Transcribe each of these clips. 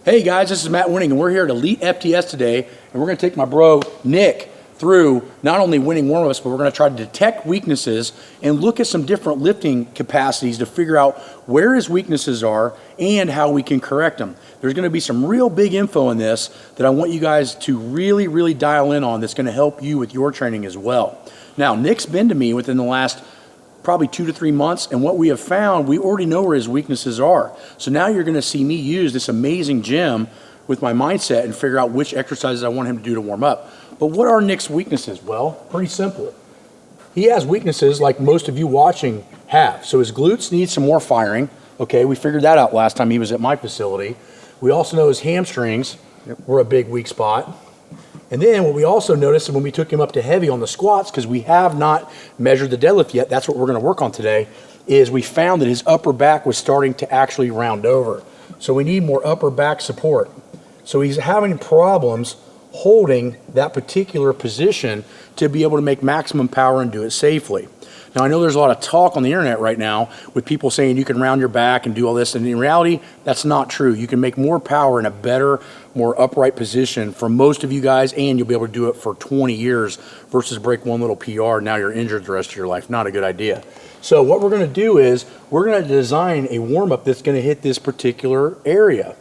Hey guys, this is Matt Wenning, and we're here at Elite FTS today, and we're going to take my bro Nick through not only Wenning Warmups, but we're going to try to detect weaknesses and look at some different lifting capacities to figure out where his weaknesses are and how we can correct them. There's going to be some real big info in this that I want you guys to really dial in on that's going to help you with your training as well. Now, Nick's been to me within the last probably 2 to 3 months, and what we have found, we already know where his weaknesses are. So now you're going to see me use this amazing gym with my mindset and figure out which exercises I want him to do to warm up. But what are Nick's weaknesses? Well, pretty simple. He has weaknesses like most of you watching have. So his glutes need some more firing. Okay, we figured that out last time he was at my facility. We also know his hamstrings were a big weak spot. And then what we also noticed when we took him up to heavy on the squats, because we have not measured the deadlift yet, that's what we're going to work on today, is we found that his upper back was starting to actually round over. So we need more upper back support. So he's having problems holding that particular position to be able to make maximum power and do it safely. Now, I know there's a lot of talk on the internet right now with people saying you can round your back and do all this, and in reality, that's not true. You can make more power in a better, more upright position for most of you guys, and you'll be able to do it for 20 years versus break one little PR, now you're injured the rest of your life. Not a good idea. So what we're gonna do is, we're gonna design a warm-up that's gonna hit this particular area.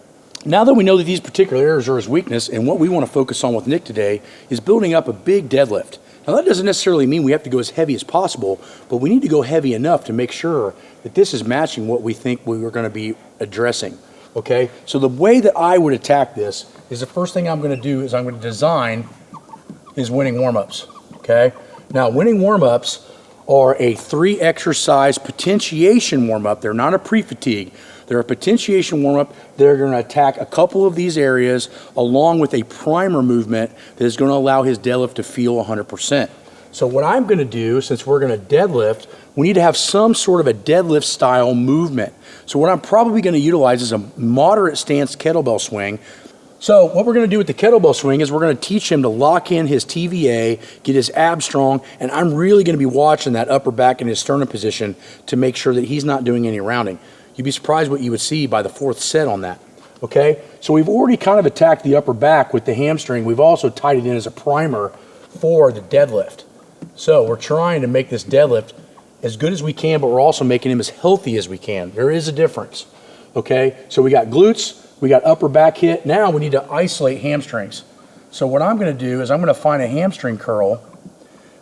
Now that we know that these particular areas are his weakness, and what we wanna focus on with Nick today is building up a big deadlift. Now that doesn't necessarily mean we have to go as heavy as possible, but we need to go heavy enough to make sure that this is matching what we think we were going to be addressing, okay? So the way that I would attack this is the first thing I'm going to do is I'm going to design his Wenning Warmups, okay? Now Wenning Warmups are a 3 exercise potentiation warm-up. They're not a pre-fatigue. They're a potentiation warm-up. They're going to attack a couple of these areas along with a primer movement that is going to allow his deadlift to feel 100%. So what I'm going to do, since we're going to deadlift, we need to have some sort of a deadlift style movement. So what I'm probably going to utilize is a moderate stance kettlebell swing. So what we're going to do with the kettlebell swing is we're going to teach him to lock in his TVA, get his abs strong, and I'm really going to be watching that upper back and his sternum position to make sure that he's not doing any rounding. You'd be surprised what you would see by the 4th set on that, okay? So we've already kind of attacked the upper back with the hamstring. We've also tied it in as a primer for the deadlift. So we're trying to make this deadlift as good as we can, but we're also making him as healthy as we can. There is a difference, okay? So we got glutes, we got upper back hit. Now we need to isolate hamstrings. So what I'm gonna do is I'm gonna find a hamstring curl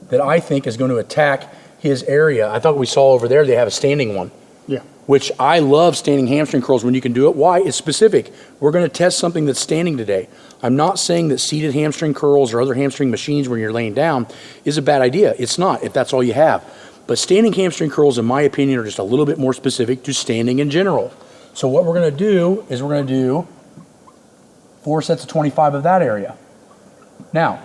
that I think is gonna attack his area. I thought we saw over there they have a standing one. Yeah. Which I love standing hamstring curls when you can do it. Why? It's specific. We're going to test something that's standing today. I'm not saying that seated hamstring curls or other hamstring machines when you're laying down is a bad idea. It's not, if that's all you have. But standing hamstring curls, in my opinion, are just a little bit more specific to standing in general. So what we're going to do is we're going to do 4 sets of 25 of that area. Now,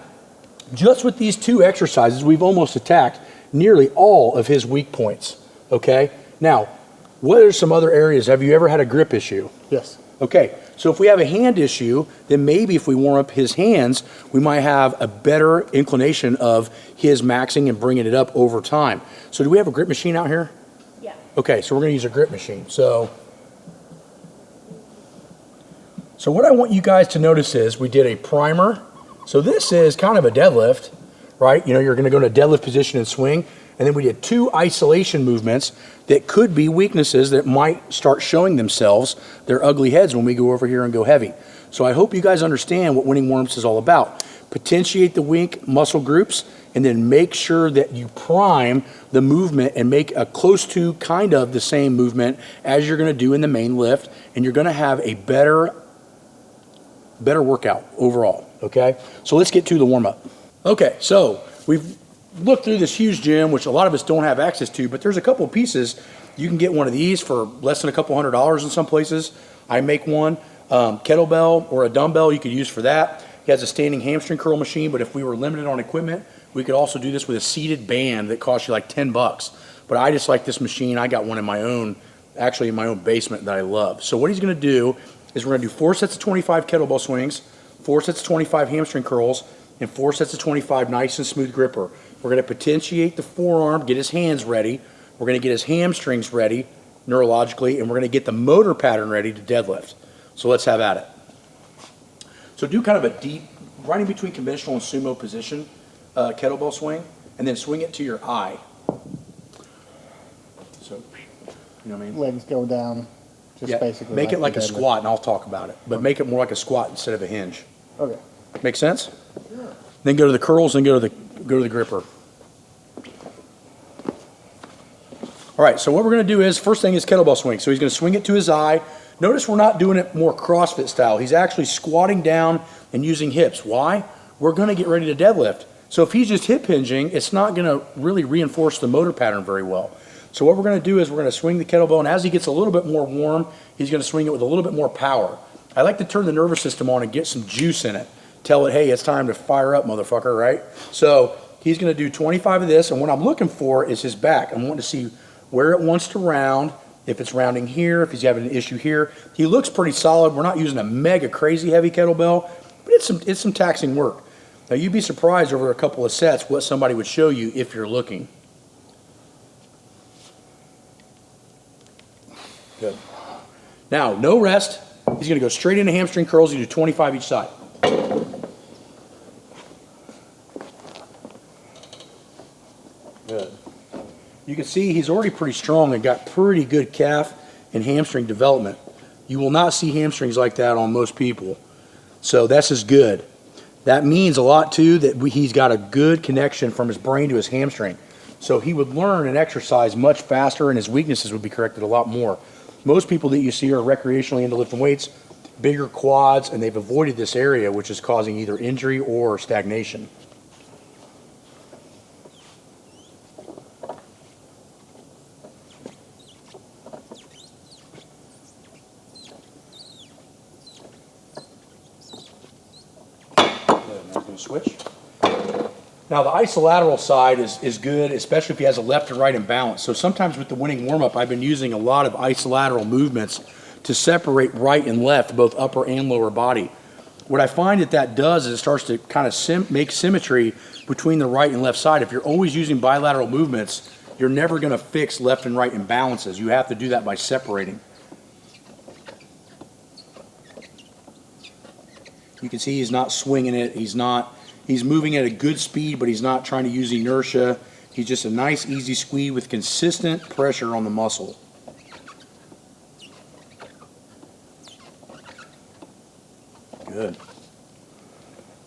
just with these 2 exercises, we've almost attacked nearly all of his weak points, okay? Now, what are some other areas? Have you ever had a grip issue? Yes. Okay, so if we have a hand issue, then maybe if we warm up his hands, we might have a better inclination of his maxing and bringing it up over time. So do we have a grip machine out here? Yeah. Okay, so we're gonna use a grip machine. So what I want you guys to notice is we did a primer. So this is kind of a deadlift, right? You know, you're gonna go to deadlift position and swing. And then we did 2 isolation movements that could be weaknesses that might start showing themselves, their ugly heads when we go over here and go heavy. So I hope you guys understand what Wenning Warmups is all about. Potentiate the weak muscle groups and then make sure that you prime the movement and make a close to kind of the same movement as you're gonna do in the main lift, and you're gonna have a better workout overall, okay? So let's get to the warm-up. Okay, so we've look through this huge gym, which a lot of us don't have access to, but there's a couple of pieces. You can get one of these for less than a couple $100 in some places. I make one, kettlebell or a dumbbell you could use for that. He has a standing hamstring curl machine, but if we were limited on equipment, we could also do this with a seated band that costs you like 10 bucks. But I just like this machine. I got one in my own, actually in my own basement that I love. So what he's gonna do is we're gonna do 4 sets of 25 kettlebell swings, 4 sets of 25 hamstring curls, and 4 sets of 25 nice and smooth gripper. We're going to potentiate the forearm, get his hands ready. We're going to get his hamstrings ready neurologically, and we're going to get the motor pattern ready to deadlift. So let's have at it. So do kind of a deep, right in between conventional and sumo position, kettlebell swing, and then swing it to your eye. So, you know what I mean? Legs go down. Just Yeah, basically make it like a the deadlift. squat, and I'll talk about it. But make it more like a squat instead of a hinge. Okay. Make sense? Yeah. Then go to the curls, and go to the gripper. All right, so what we're going to do is, first thing is kettlebell swing. So he's going to swing it to his eye. Notice we're not doing it more CrossFit style. He's actually squatting down and using hips. Why? We're going to get ready to deadlift. So if he's just hip hinging, it's not going to really reinforce the motor pattern very well. So what we're going to do is we're going to swing the kettlebell, and as he gets a little bit more warm, he's going to swing it with a little bit more power. I like to turn the nervous system on and get some juice in it. Tell it, hey, it's time to fire up, motherfucker, right? So he's going to do 25 of this, and what I'm looking for is his back. I'm wanting to see where it wants to round, if it's rounding here, if he's having an issue here. He looks pretty solid. We're not using a mega crazy heavy kettlebell, but it's some taxing work. Now you'd be surprised over a couple of sets what somebody would show you if you're looking. Good. Now, no rest. He's going to go straight into hamstring curls. You do 25 each side. Good. You can see he's already pretty strong and got pretty good calf and hamstring development. You will not see hamstrings like that on most people. So that's as good. That means a lot too that he's got a good connection from his brain to his hamstring. So he would learn and exercise much faster, and his weaknesses would be corrected a lot more. Most people that you see are recreationally into lifting weights, bigger quads, and they've avoided this area, which is causing either injury or stagnation. Switch. Now the isolateral side is good, especially if he has a left and right imbalance. So sometimes with the Wenning Warmup, I've been using a lot of isolateral movements to separate right and left, both upper and lower body. What I find that does is it starts to kind of make symmetry between the right and left side. If you're always using bilateral movements, you're never going to fix left and right imbalances. You have to do that by separating. You can see he's not swinging it. He's moving at a good speed, but he's not trying to use inertia. He's just a nice, easy squeeze with consistent pressure on the muscle. Good.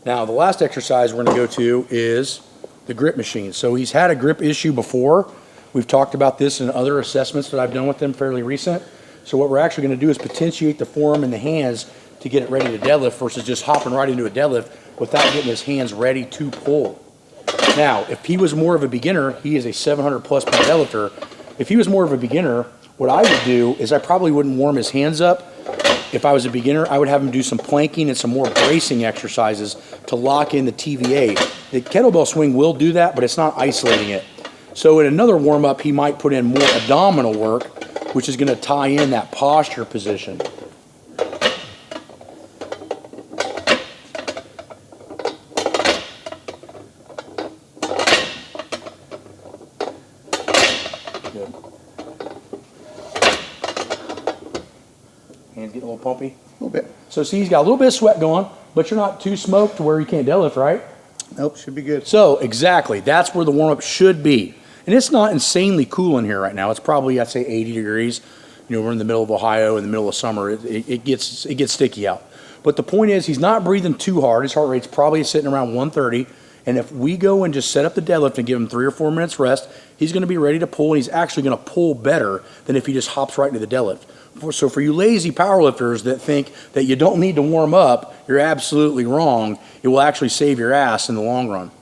Now, the last exercise we're going to go to is the grip machine. So he's had a grip issue before. We've talked about this in other assessments that I've done with him fairly recent. So what we're actually going to do is potentiate the forearm and the hands to get it ready to deadlift versus just hopping right into a deadlift without getting his hands ready to pull. Now, if he was more of a beginner, he is a 700 plus pound deadlifter. If he was more of a beginner, what I would do is I probably wouldn't warm his hands up. If I was a beginner, I would have him do some planking and some more bracing exercises to lock in the TVA. The kettlebell swing will do that, but it's not isolating it. So in another warm-up, he might put in more abdominal work, which is going to tie in that posture position. Good. Hands getting a little pumpy? A little bit. So see, he's got a little bit of sweat going, but you're not too smoked to where you can't deadlift, right? Nope, should be good. So exactly, that's where the warm-up should be. And it's not insanely cool in here right now. It's probably, I'd say, 80 degrees. You know, we're in the middle of Ohio in the middle of summer. It gets sticky out. But the point is, he's not breathing too hard. His heart rate's probably sitting around 130. And if we go and just set up the deadlift and give him 3 or 4 minutes rest, he's going to be ready to pull, and he's actually going to pull better than if he just hops right into the deadlift. So for you lazy powerlifters that think that you don't need to warm up, you're absolutely wrong. It will actually save your ass in the long run.